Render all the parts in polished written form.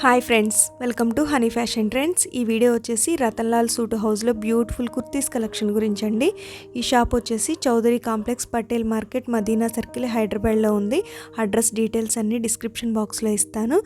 Hi friends, welcome to honey fashion trends. ఈ video వచ్చేసి Ratanlal suit హౌస్లో బ్యూటిఫుల్ కుర్తీస్ కలెక్షన్ గురించి అండి. ఈ షాప్ వచ్చేసి Chaudhary complex, Patel market, Madina circle, హైదరాబాద్లో ఉంది. అడ్రస్ డీటెయిల్స్ అన్ని డిస్క్రిప్షన్ బాక్స్లో ఇస్తాను.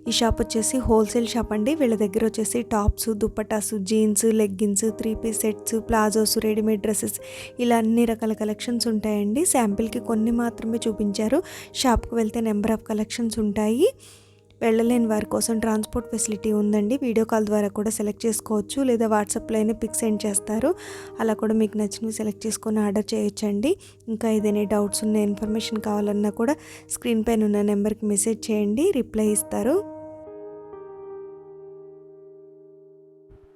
ఈ షాప్ వచ్చేసి హోల్సేల్ షాప్ అండి. వీళ్ళ దగ్గర వచ్చేసి tops, dupattas, jeans, leggings, 3 piece sets, palazzos, readymade dresses ఇలా అన్ని రకాల కలెక్షన్స్ ఉంటాయండి. శాంపిల్కి కొన్ని మాత్రమే చూపించారు. షాప్కి వెళ్తే నెంబర్ ఆఫ్ కలెక్షన్స్ ఉంటాయి. వెళ్ళలేని వారి కోసం ట్రాన్స్పోర్ట్ ఫెసిలిటీ ఉందండి. వీడియో కాల్ ద్వారా కూడా సెలెక్ట్ చేసుకోవచ్చు, లేదా వాట్సాప్లో అయినా పిక్ సెండ్ చేస్తారు. అలా కూడా మీకు నచ్చినవి సెలెక్ట్ చేసుకొని ఆర్డర్ చేయొచ్చండి. ఇంకా ఏదైనా డౌట్స్ ఉన్న ఇన్ఫర్మేషన్ కావాలన్నా కూడా స్క్రీన్ పైన ఉన్న నెంబర్కి మెసేజ్ చేయండి, రిప్లై ఇస్తారు.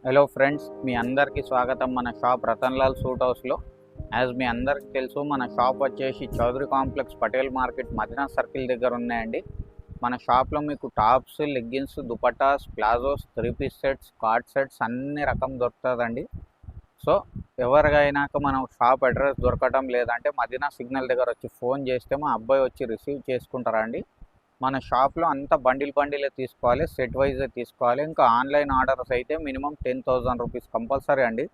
హలో ఫ్రెండ్స్, మీ అందరికీ స్వాగతం మన షాప్ రతన్లాల్ సూట్ హౌస్లో. యాజ్ మీ అందరికీ తెలుసు, మన షాప్ వచ్చేసి Chaudhary complex, Patel market, Madina circle దగ్గర ఉన్నాయండి. మన షాప్లో మీకు tops, leggings, dupattas, palazzos, 3 piece sets, card sets అన్ని రకం దొరుకుతుందండి. సో ఎవరికైనాక మనం షాప్ అడ్రస్ దొరకటం లేదంటే మదీనా సిగ్నల్ దగ్గర వచ్చి ఫోన్ చేస్తే మా అబ్బాయి వచ్చి రిసీవ్ చేసుకుంటారండి. మన షాప్లో అంతా బండిలే తీసుకోవాలి, సెట్ వైజే తీసుకోవాలి. ఇంకా ఆన్లైన్ ఆర్డర్స్ అయితే మినిమం 10,000 రూపీస్ కంపల్సరీ అండి.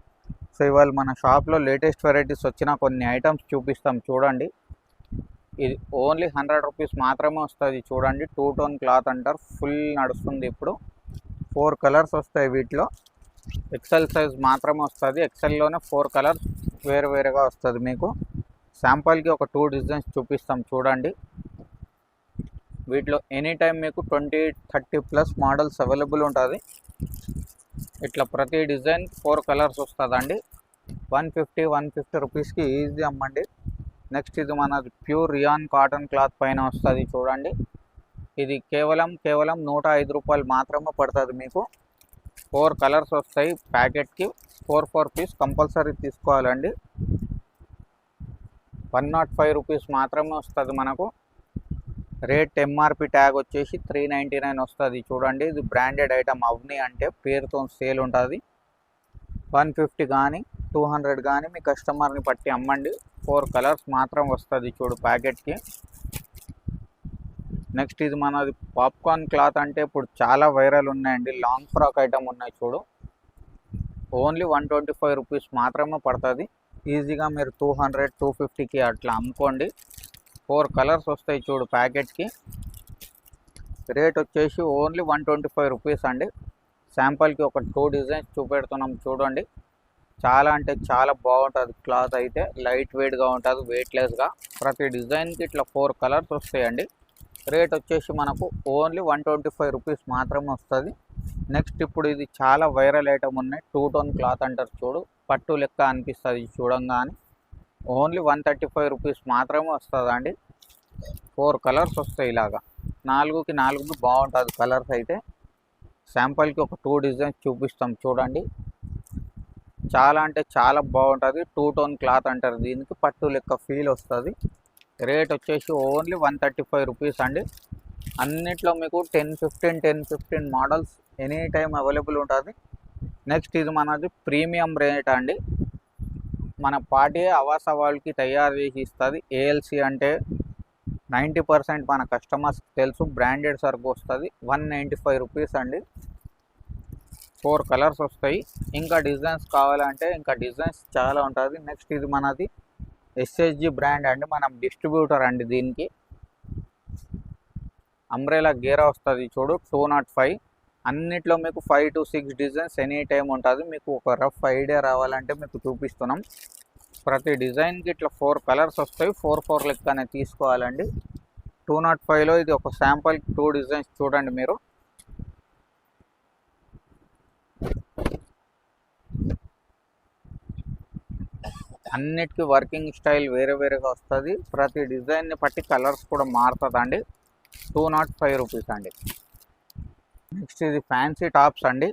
సో ఇవాళ మన షాప్లో లేటెస్ట్ వెరైటీస్ వచ్చిన కొన్ని ఐటమ్స్ చూపిస్తాం చూడండి. ఇది ఓన్లీ 100 రూపీస్ మాత్రమే వస్తుంది. చూడండి, 2 టోన్ క్లాత్ అంటారు, ఫుల్ నడుస్తుంది. ఇప్పుడు 4 కలర్స్ వస్తాయి. వీటిలో ఎక్సెల్ సైజ్ మాత్రమే వస్తుంది. ఎక్సెల్లోనే 4 కలర్స్ వేరుగా వస్తుంది. మీకు శాంపుల్కి ఒక 2 డిజైన్స్ చూపిస్తాం చూడండి. వీటిలో ఎనీ టైం మీకు 20-30+ మోడల్స్ అవైలబుల్ ఉంటుంది. ఇట్లా ప్రతి డిజైన్ 4 కలర్స్ వస్తుందండి. 150 రూపీస్కి ఈజీ అమ్మండి. నెక్స్ట్ ఇది మన ప్యూర్ రియాన్ కాటన్ క్లాత్ పైన వస్తుంది చూడండి. ఇది కేవలం 105 రూపాయలు మాత్రమే పడుతుంది. మీకు 4 కలర్స్ వస్తాయి. ప్యాకెట్కి 4 పీస్ కంపల్సరీ తీసుకోవాలండి. 105 రూపీస్ మాత్రమే వస్తుంది మనకు. రేట్ ఎంఆర్పి ట్యాగ్ వచ్చేసి 399 వస్తుంది చూడండి. ఇది బ్రాండెడ్ ఐటమ్, అవని అంటే పేరుతో సేల్ ఉంటుంది. 150 కానీ 200 కానీ మీ కస్టమర్ని పట్టి అమ్మండి. 4 కలర్స్ మాత్రం వస్తుంది చూడు ప్యాకెట్కి. నెక్స్ట్ ఇది మనది పాప్కార్న్ క్లాత్ అంటే ఇప్పుడు చాలా వైరల్ ఉన్నాయండి. లాంగ్ ఫ్రాక్ ఐటమ్ ఉన్నాయి చూడు. ఓన్లీ 125 రూపీస్ మాత్రమే పడుతుంది. ఈజీగా మీరు 200-250కి అట్లా అమ్ముకోండి. 4 కలర్స్ వస్తాయి చూడు ప్యాకెట్కి. రేట్ వచ్చేసి ఓన్లీ 125 రూపీస్ అండి. శాంపుల్కి ఒక 2 డిజైన్స్ చూపెడుతున్నాం చూడండి. చాలా అంటే చాలా బాగుంటుంది. క్లాత్ అయితే లైట్ వెయిట్గా ఉంటుంది, వెయిట్లెస్గా. ప్రతి డిజైన్కి ఇట్లా 4 కలర్స్ వస్తాయండి. రేట్ వచ్చేసి మనకు ఓన్లీ 125 రూపీస్ మాత్రమే వస్తుంది. నెక్స్ట్ ఇప్పుడు ఇది చాలా వైరల్ ఐటమ్ ఉన్నాయి. 2 టోన్ క్లాత్ అంటారు చూడు, పట్టు లెక్క అనిపిస్తుంది చూడంగానే. ఓన్లీ 135 రూపీస్ మాత్రమే వస్తుందండి. 4 కలర్స్ వస్తాయి ఇలాగా. 4కి 4 బాగుంటుంది కలర్స్ అయితే. శాంపుల్కి ఒక 2 డిజైన్స్ చూపిస్తాం చూడండి. చాలా అంటే చాలా బాగుంటుంది. 2 టోన్ క్లాత్ అంటారు దీనికి, పట్టు లెక్క ఫీల్ వస్తుంది. రేట్ వచ్చేసి ఓన్లీ 135 రూపీస్ అండి. అన్నిట్లో మీకు 10-15 మోడల్స్ ఎనీ టైం అవైలబుల్ ఉంటుంది. నెక్స్ట్ ఇది మనది ప్రీమియం రేట్ అండి. మన పార్టీ ఆవాస వాళ్ళకి తయారు చేసి ఇస్తుంది. ఏఎల్సి అంటే 90% మన కస్టమర్స్కి తెలుసు. బ్రాండెడ్ సరుకు వస్తుంది. 195 రూపీస్ అండి. 4 కలర్స్ వస్తాయి. ఇంకా డిజైన్స్ కావాలంటే ఇంకా డిజైన్స్ చాలా ఉంటుంది. నెక్స్ట్ ఇది మనది ఎస్ఎస్జి బ్రాండ్ అండి, మనం డిస్ట్రిబ్యూటర్ అండి. దీనికి అంబ్రెలా గేరా వస్తుంది చూడు, 205. అన్నిట్లో మీకు 5-6 డిజైన్స్ ఎనీ టైం ఉంటుంది. మీకు ఒక రఫ్ ఐడియా రావాలంటే మీకు చూపిస్తున్నాం. ప్రతి డిజైన్కి ఇట్లా 4 కలర్స్ వస్తాయి. 4 లెక్కనే తీసుకోవాలండి. 205లో ఇది ఒక శాంపుల్ 2 డిజైన్స్ చూడండి మీరు. అన్నిటికీ వర్కింగ్ స్టైల్ వేరేగా వస్తుంది. ప్రతి డిజైన్ని బట్టి కలర్స్ కూడా మారుతుందండి. 205 రూపీస్ అండి. నెక్స్ట్ ఇది ఫ్యాన్సీ టాప్స్ అండి.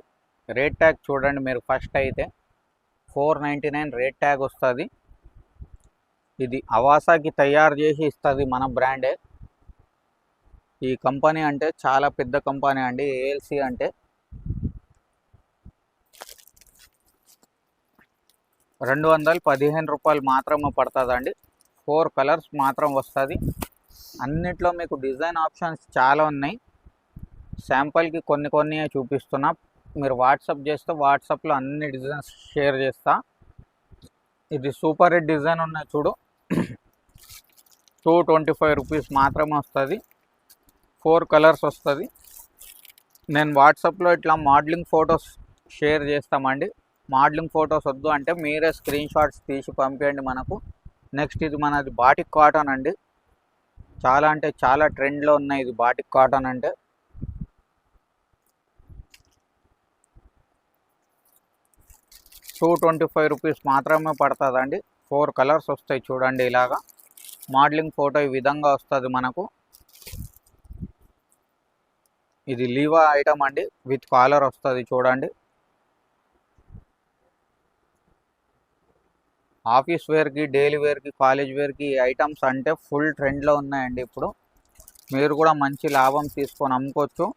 రేట్ ట్యాగ్ చూడండి మీరు. ఫస్ట్ అయితే 499 రేట్ ట్యాగ్ వస్తుంది. ఇది అవాసాకి తయారు చేసి ఇస్తుంది మన బ్రాండే. ఈ కంపెనీ అంటే చాలా పెద్ద కంపెనీ అండి, ఏఎల్సి అంటే. 215 రూపాయలు మాత్రమే పడుతుందండి. 4 కలర్స్ మాత్రం వస్తుంది. అన్నిట్లో మీకు డిజైన్ ఆప్షన్స్ చాలా ఉన్నాయి. శాంపుల్కి కొన్ని కొన్ని చూపిస్తున్నా, మీరు వాట్సాప్ చేస్తే వాట్సాప్లో అన్ని డిజైన్స్ షేర్ చేస్తా. ఇది సూపర్ హిట్ డిజైన్ ఉన్నాయి చూడు, 225 రూపీస్ మాత్రమే వస్తుంది. 4 కలర్స్ వస్తుంది. నేను వాట్సాప్లో ఇట్లా మోడలింగ్ ఫొటోస్ షేర్ చేస్తామండి. మోడలింగ్ ఫొటోస్ వద్దు అంటే మీరే స్క్రీన్ షాట్స్ తీసి పంపించండి మనకు. నెక్స్ట్ ఇది మనది బాటిక్ కాటన్ అండి. చాలా అంటే చాలా ట్రెండ్లో ఉన్నాయి ఇది బాటిక్ కాటన్ అంటే. 225 రూపీస్ మాత్రమే పడుతుందండి. 4 కలర్స్ వస్తాయి చూడండి. ఇలాగా మోడలింగ్ ఫోటో ఈ విధంగా వస్తుంది మనకు. ఇది లీవా ఐటమ్ అండి, విత్ కాలర్ వస్తుంది చూడండి. ఆఫీస్ వేర్కి, డైలీ వేర్కి, కాలేజ్ వేర్కి ఈ ఐటమ్స్ అంటే ఫుల్ ట్రెండ్లో ఉన్నాయండి ఇప్పుడు. మీరు కూడా మంచి లాభం తీసుకొని అమ్ముకోవచ్చు.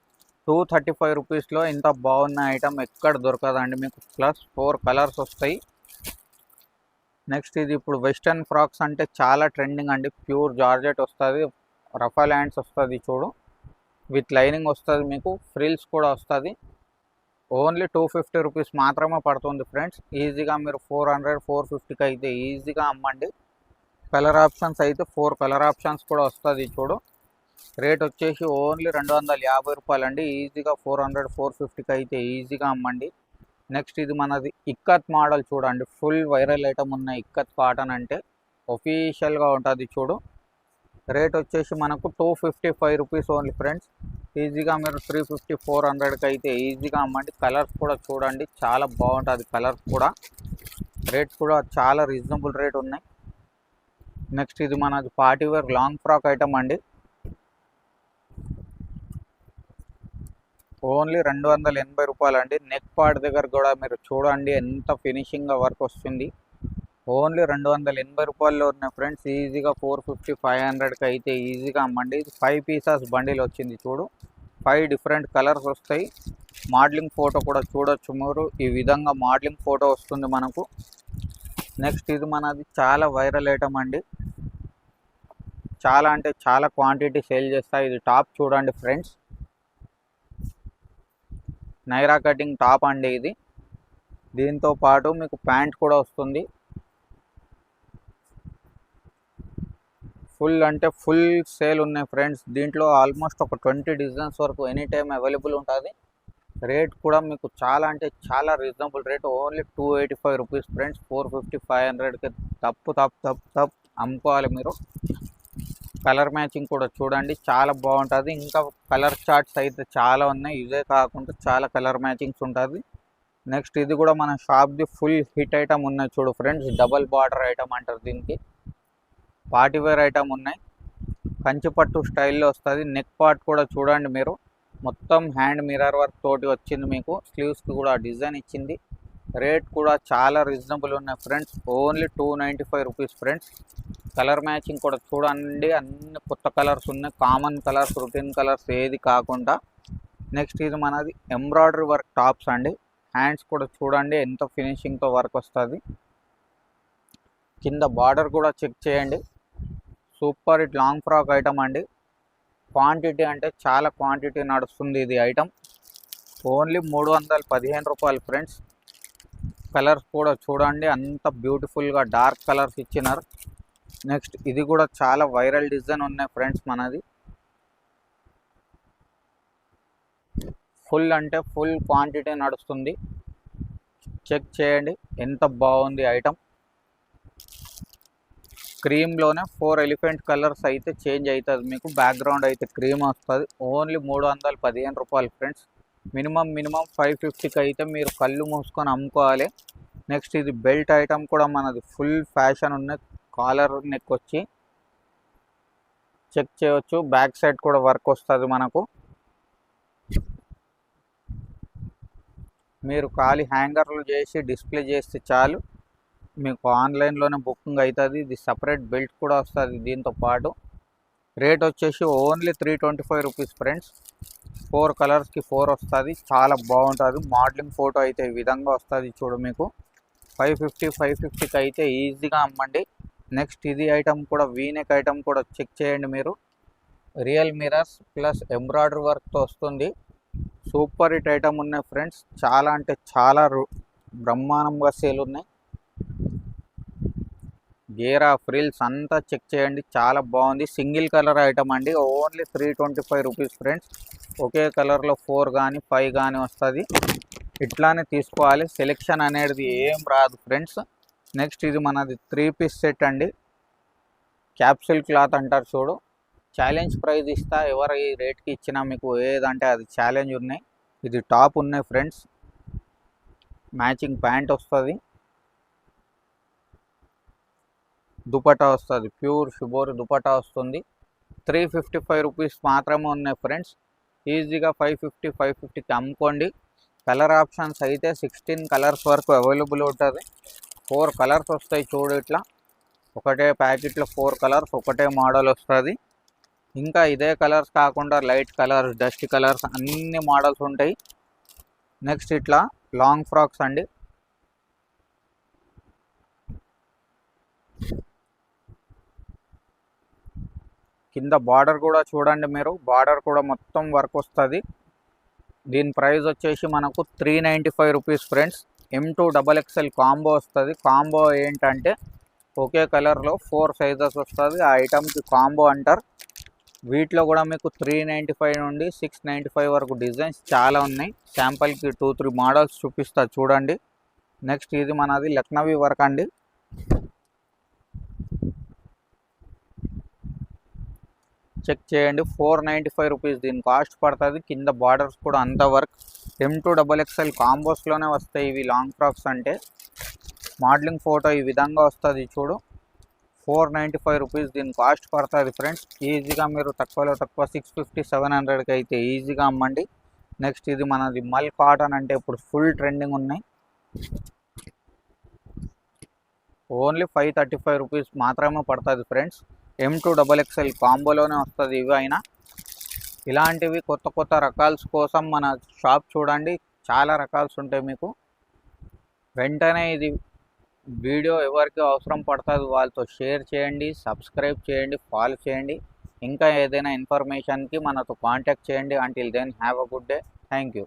235 రూపీస్లో ఇంత బాగున్న ఐటమ్ ఎక్కడ దొరకదండి మీకు. ప్లస్ 4 కలర్స్ వస్తాయి. నెక్స్ట్ ఇది ఇప్పుడు వెస్టర్న్ ఫ్రాక్స్ అంటే చాలా ట్రెండింగ్ అండి. ప్యూర్ జార్జెట్ వస్తుంది, రఫల్ హ్యాండ్స్ వస్తుంది చూడు, విత్ లైనింగ్ వస్తుంది మీకు, ఫ్రిల్స్ కూడా వస్తుంది. ఓన్లీ 250 రూపీస్ మాత్రమే పడుతుంది ఫ్రెండ్స్. ఈజీగా మీరు 400, 450కి అయితే ఈజీగా అమ్మండి. కలర్ ఆప్షన్స్ అయితే 4 కలర్ ఆప్షన్స్ కూడా వస్తుంది చూడు. రేట్ వచ్చేసి ఓన్లీ 250 రూపాయలు అండి. ఈజీగా 400, 450కి అయితే ఈజీగా అమ్మండి. నెక్స్ట్ ఇది మనది ఇక్కత్ మోడల్ చూడండి. ఫుల్ వైరల్ ఐటమ్ ఉన్న ఇక్కత్ కాటన్ అంటే ఒఫీషియల్గా ఉంటుంది చూడు. రేట్ వచ్చేసి మనకు 255 రూపీస్ ఓన్లీ ఫ్రెండ్స్. ఈజీగా మీరు 350, 400కి అయితే ఈజీగా అమ్మండి. కలర్స్ కూడా చూడండి, చాలా బాగుంటుంది కలర్స్ కూడా. రేట్స్ కూడా చాలా రీజనబుల్ రేట్ ఉన్నాయి. నెక్స్ట్ ఇది మనది పార్టీవేర్ లాంగ్ ఫ్రాక్ ఐటమ్ అండి. ఓన్లీ 280 రూపాయలు అండి. నెక్ పార్ట్ దగ్గర కూడా మీరు చూడండి ఎంత ఫినిషింగ్గా వర్క్ వస్తుంది. ఓన్లీ 280 రూపాయల్లో ఉన్నాయి ఫ్రెండ్స్. ఈజీగా 450, 500కి అయితే ఈజీగా అమ్మండి. ఇది 5 పీసెస్ బండిల్ వచ్చింది చూడు. 5 డిఫరెంట్ కలర్స్ వస్తాయి. మోడలింగ్ ఫోటో కూడా చూడొచ్చు మీరు. ఈ విధంగా మోడలింగ్ ఫోటో వస్తుంది మనకు. నెక్స్ట్ ఇది మనది చాలా వైరల్ ఐటమ్ అండి. చాలా అంటే చాలా క్వాంటిటీ సేల్ చేస్తాయి. ఇది టాప్ చూడండి ఫ్రెండ్స్, నైరా కటింగ్ టాప్ అండి ఇది. దీంతో పాటు మీకు ప్యాంట్ కూడా వస్తుంది. ఫుల్ అంటే ఫుల్ సేల్ ఉన్నాయి ఫ్రెండ్స్. దీంట్లో ఆల్మోస్ట్ ఒక 20 డిజైన్స్ వరకు ఎనీ టైం అవైలబుల్ ఉంటుంది. రేట్ కూడా మీకు చాలా అంటే చాలా reasonable rate. Only 285 rupees friends. 450, 500కి తప్పు అమ్ముకోవాలి మీరు. కలర్ మ్యాచింగ్ కూడా చూడండి చాలా బాగుంటుంది. ఇంకా కలర్ చార్ట్స్ అయితే చాలా ఉన్నాయి. ఇదే కాకుండా చాలా కలర్ మ్యాచింగ్స్ ఉంటుంది. నెక్స్ట్ ఇది కూడా మన షాప్ది ఫుల్ హిట్ ఐటమ్ ఉన్నాయి చూడు ఫ్రెండ్స్. డబల్ బార్డర్ ఐటమ్ అంటారు దీనికి. పార్టీవేర్ ఐటమ్ ఉన్నాయి. కంచిపట్టు స్టైల్లో వస్తుంది. నెక్ పార్ట్ కూడా చూడండి మీరు, మొత్తం హ్యాండ్ మిర్రర్ వర్క్ తోటి వచ్చింది మీకు. స్లీవ్స్కి కూడా డిజైన్ ఇచ్చింది. రేట్ కూడా చాలా రీజనబుల్ ఉన్నాయి friends. Only 295 rupees friends. Colour matching కూడా చూడండి, అన్ని కొత్త కలర్స్ ఉన్నాయి. కామన్ కలర్స్, రొటీన్ కలర్స్ ఏది కాకుండా. నెక్స్ట్ ఇది మనది ఎంబ్రాయిడరీ వర్క్ టాప్స్ అండి. హ్యాండ్స్ కూడా చూడండి ఎంత ఫినిషింగ్తో వర్క్ వస్తుంది. కింద బార్డర్ కూడా చెక్ చేయండి. Super hit long frock item అండి. క్వాంటిటీ అంటే చాలా క్వాంటిటీ నడుస్తుంది ఇది ఐటమ్. ఓన్లీ 315 రూపాయలు ఫ్రెండ్స్. కలర్స్ కూడా చూడండి అంత బ్యూటిఫుల్గా డార్క్ కలర్స్ ఇచ్చినారు. నెక్స్ట్ ఇది కూడా చాలా వైరల్ డిజైన్ ఉన్నాయి ఫ్రెండ్స్ మనది. ఫుల్ అంటే ఫుల్ క్వాంటిటీ నడుస్తుంది. చెక్ చేయండి ఎంత బాగుంది ఐటమ్. క్రీమ్లోనే 4 ఎలిఫెంట్ కలర్స్ అయితే చేంజ్ అవుతుంది మీకు. బ్యాక్గ్రౌండ్ అయితే క్రీమ్ వస్తుంది. ఓన్లీ 315 రూపాయలు ఫ్రెండ్స్. మినిమం 550కి అయితే మీరు కళ్ళు మూసుకొని అమ్ముకోవాలి. నెక్స్ట్ ఇది బెల్ట్ ఐటమ్ కూడా మనది ఫుల్ ఫ్యాషన్ ఉన్నది. కాలర్ నెక్ వచ్చి చెక్ చేయవచ్చు. బ్యాక్ సైడ్ కూడా వర్క్ వస్తుంది మనకు. మీరు ఖాళీ హ్యాంగర్లు చేసి డిస్ప్లే చేస్తే చాలు, మీకు ఆన్లైన్లోనే బుకింగ్ అవుతుంది. ఇది సపరేట్ బెల్ట్ కూడా వస్తుంది దీంతో పాటు. రేట్ వచ్చేసి ఓన్లీ 325 రూపీస్ ఫ్రెండ్స్. 4 కలర్స్కి 4 వస్తుంది. చాలా బాగుంటుంది. మోడలింగ్ ఫోటో అయితే ఈ విధంగా వస్తుంది చూడు మీకు. 550కి అయితే ఈజీగా అమ్మండి. నెక్స్ట్ ఇది ఐటమ్ కూడా వీనెక్ ఐటమ్ కూడా చెక్ చేయండి మీరు. రియల్ మిరర్స్ ప్లస్ ఎంబ్రాయిడరీ వర్క్తో వస్తుంది. సూపర్ హిట్ ఐటమ్ ఉన్నాయి ఫ్రెండ్స్. చాలా అంటే చాలా బ్రహ్మాండంగా సేల్ ఉన్నాయి. గేరా ఫ్రిల్స్ అంతా చెక్ చేయండి, చాలా బాగుంది. సింగిల్ కలర్ ఐటమ్ అండి, ఓన్లీ 325 రూపీస్ ఫ్రెండ్స్. ఒకే కలర్లో 4 కానీ 5 కానీ వస్తుంది. ఇట్లానే తీసుకోవాలి, సెలెక్షన్ అనేది ఏం రాదు ఫ్రెండ్స్. నెక్స్ట్ ఇది మనది 3 పీస్ సెట్ అండి. క్యాప్సూల్ క్లాత్ అంటారు చూడు. ఛాలెంజ్ ప్రైజ్ ఇస్తా, ఎవరు ఈ రేట్కి ఇచ్చినా మీకు ఏదంటే అది ఛాలెంజ్ ఉన్నాయి. ఇది టాప్ ఉన్నాయి ఫ్రెండ్స్, మ్యాచింగ్ ప్యాంట్ వస్తుంది, దుపట్టా వస్తుంది, ప్యూర్ షిబోరి దుపట్టా వస్తుంది. 355 రూపీస్ మాత్రమే ఉన్నాయి ఫ్రెండ్స్. ఈజీగా 550కి అమ్ముకోండి. కలర్ ఆప్షన్స్ అయితే 16 కలర్స్ వరకు అవైలబుల్ ఉంటుంది. 4 కలర్స్ వస్తాయి చూడు. ఇట్లా ఒకటే ప్యాకెట్లో 4 కలర్స్, ఒకటే మోడల్ వస్తుంది. ఇంకా ఇదే కలర్స్ కాకుండా లైట్ కలర్స్, డస్ట్ కలర్స్ అన్ని మోడల్స్ ఉంటాయి. నెక్స్ట్ ఇట్లా లాంగ్ ఫ్రాక్స్ అండి. కింద బార్డర్ కూడా చూడండి మీరు, బార్డర్ కూడా మొత్తం వర్క్ వస్తుంది. దీని ప్రైస్ వచ్చేసి మనకు 395 రూపీస్ ఫ్రెండ్స్. M2XXL కాంబో వస్తుంది. కాంబో ఏంటంటే ఒకే కలర్లో 4 సైజెస్ వస్తుంది. ఆ ఐటమ్కి కాంబో అంటారు. వీటిలో కూడా మీకు 395 నుండి 695 వరకు డిజైన్స్ చాలా ఉన్నాయి. శాంపుల్కి 2-3 మోడల్స్ చూపిస్తా చూడండి. నెక్స్ట్ ఇది మనది లక్నవీ వర్క్ అండి. చెక్ చేయండి, 495 రూపీస్ దీని కాస్ట్ పడుతుంది. కింద బార్డర్స్ కూడా అంత వర్క్. M2XXL కాంబోస్లోనే వస్తాయి ఇవి లాంగ్ ఫ్రాక్స్ అంటే. మోడలింగ్ ఫోటో ఈ విధంగా వస్తుంది చూడు. 495 రూపీస్ దీని కాస్ట్ పడుతుంది ఫ్రెండ్స్. ఈజీగా మీరు తక్కువలో తక్కువ 650-700కి అయితే ఈజీగా అమ్మండి. నెక్స్ట్ ఇది మనది మల్ కాటన్ అంటే ఇప్పుడు ఫుల్ ట్రెండింగ్ ఉన్నాయి. ఓన్లీ 535 రూపీస్ మాత్రమే పడుతుంది ఫ్రెండ్స్. M2XXL కాంబోలోనే వస్తుంది ఇవి అయినా. ఇలాంటివి కొత్త కొత్త రకాల్స్ కోసం మన షాప్ చూడండి, చాలా రకాల్స్ ఉంటాయి మీకు. వెంటనే ఇది వీడియో ఎవరికి అవసరం పడుతుంది వాళ్ళతో షేర్ చేయండి, సబ్స్క్రైబ్ చేయండి, ఫాలో చేయండి. ఇంకా ఏదైనా ఇన్ఫర్మేషన్కి మనతో కాంటాక్ట్ చేయండి. Until then have a good day. Thank you.